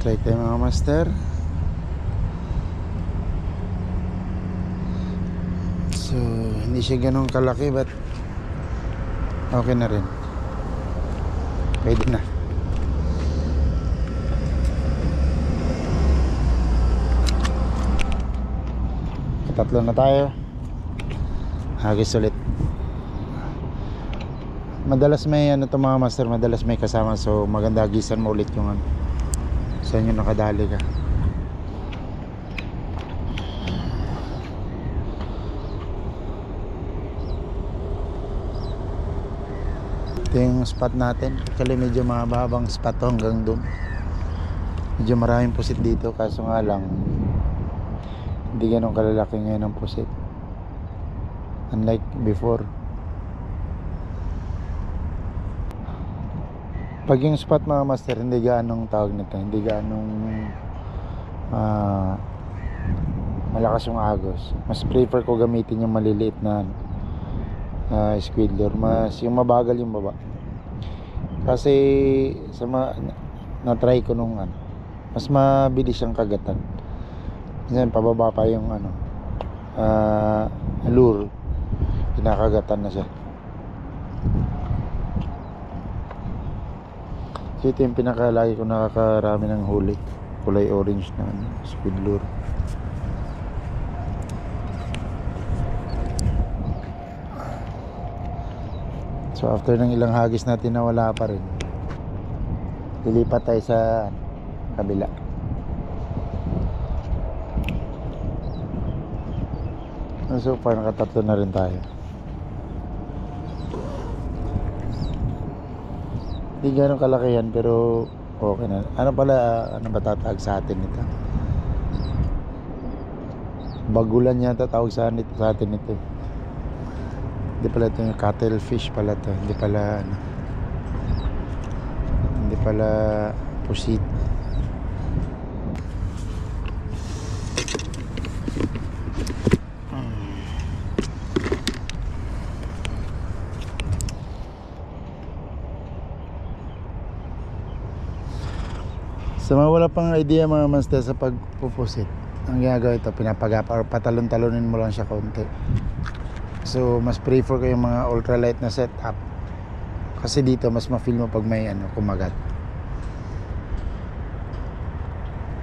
Try tayo mga master. So hindi siya ganun kalaki, but okay na rin, pwede na. Tatlo na tayo, hagis ulit. Madalas may ano to mga master, madalas may kasama, so maganda hagisan mo ulit yung ano, sa inyo nakadali ka. Ito yung spot natin. Actually medyo mahabang spot to hanggang dun. Medyo maraming pusit dito, kaso nga lang hindi ganun kalalaki ngayon ang pusit, unlike before. Pag yung spot mga master, hindi gaanong tawag nito, hindi gaanong malakas yung agos. Mas prefer ko gamitin yung maliliit na squid lure, mas yung mabagal yung baba. Kasi sa na-try ko nung ano, mas mabilis siyang kagatan. Minsan pababa pa yung ano, lure, kinakagatan na siya. So ito yung pinakalagi ko nakakarami ng huli, kulay orange na squid lure. So after ng ilang hagis natin na wala pa rin, lilipat tayo sa kabila. So far nakatatlo na rin tayo. Hindi gano'ng kalaki yan, pero okay na. Ano pala, ano ba tatawag sa atin ito? Bagulan yata tawag sa atin ito. Hindi pala ito yung cuttlefish pala ito. Hindi pala ano, hindi pala pusit. Sa mga wala pang idea mga master sa pagpupusit, ang ginagawa ito, pinapagapa or patalon-talonin mo lang siya konti. So mas prefer ko yung mga ultralight na setup, kasi dito mas ma-feel mo pag may ano, kumagat.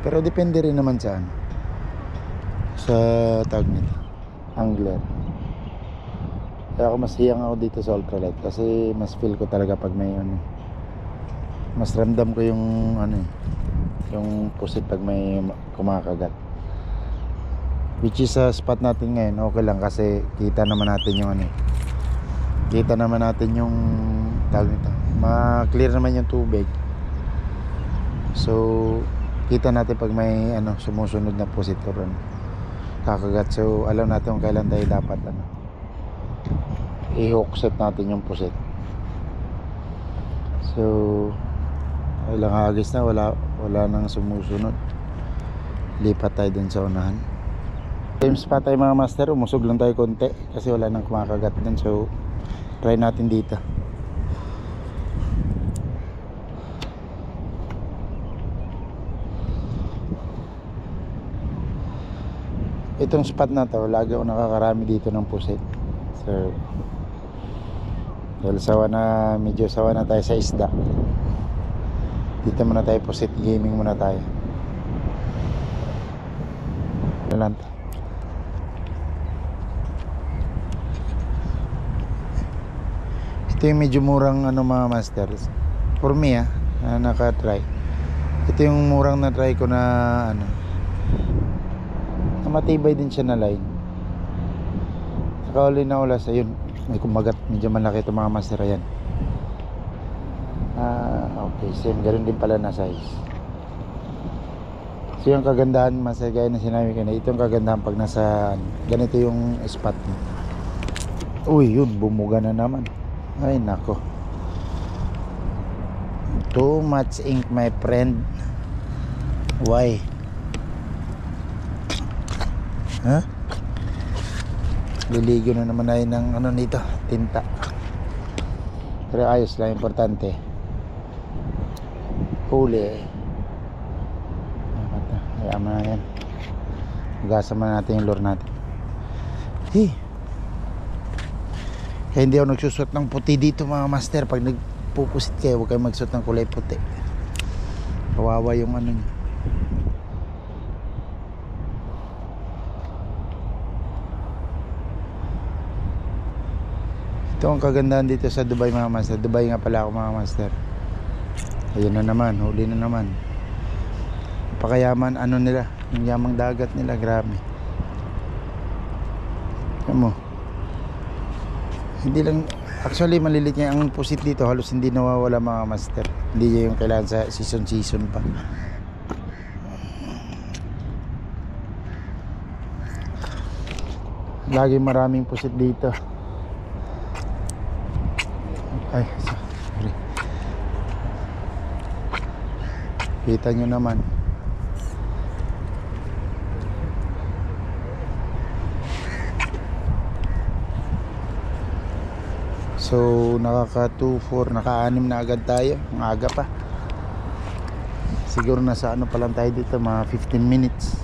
Pero depende rin naman sa ano, sa tag nito, angler. Kaya ako mas hiyang ako dito sa ultralight, kasi mas feel ko talaga pag may ano, mas ramdam ko yung ano, yung pusit pag may kumakagat. Which is sa spot natin ngayon okay lang, kasi kita naman natin yung ano, kita naman natin yung tawag nito, ma-clear naman yung tubig. So kita natin pag may ano, sumusunod na pusit or ano, kakagat. So alam natin kung kailan tayo dapat ano, i-hook set natin yung pusit. So ilang hagis na wala nang sumusunod, lipat tayo dun sa unahan. Same spot tayo mga master, umusog lang tayo konti kasi wala nang kumakagat dun. So try natin dito. Itong spot na to, lagi ako nakakarami dito ng pusit. So dahil medyo sawa na tayo sa isda, dito muna tayo, pusit gaming muna tayo. Nalang. Ito yung medyo murang ano mga masters, for me na naka-try. Ito yung murang na try ko na ano, na matibay din siya na line. Nakauli na ulas, ayun, may kumagat, medyo malaki ito mga master. Ayan. Okay, same, ganoon din pala na size. So yung kagandahan master, gaya na sinabi ko na, ito yung kagandahan pag nasa ganito yung spot mo. Uy, yun, bumuga na naman. Ay nako, too much ink my friend. Why? Liligo na naman tayo ng ano nito, tinta. Pero ayos lang, importante huli. Kaya na yan. Hugasan muna natin yung lure natin. Hey. Kaya hindi ako nagsusot ng puti dito mga master. Pag nagpupusit kayo, huwag kayo magsusot ng kulay puti. Kawawa yung ano nyo. Ito ang kagandahan dito sa Dubai mga master. Dubai nga pala ako mga master. Ayun na naman, huli na naman. Pakayaman ano nila, yung yamang dagat nila, grabe. Alam mo, hindi lang, actually malilit niya ang pusit dito, halos hindi nawawala mga master. Hindi niya yung kailangan sa season pa. Lagi maraming pusit dito. Ay, sorry. Kita nyo naman. So nakaka 2-4, naka-6 na agad tayo. Ang aga pa. Siguro nasa ano pa lang tayo dito, mga 15 minutes.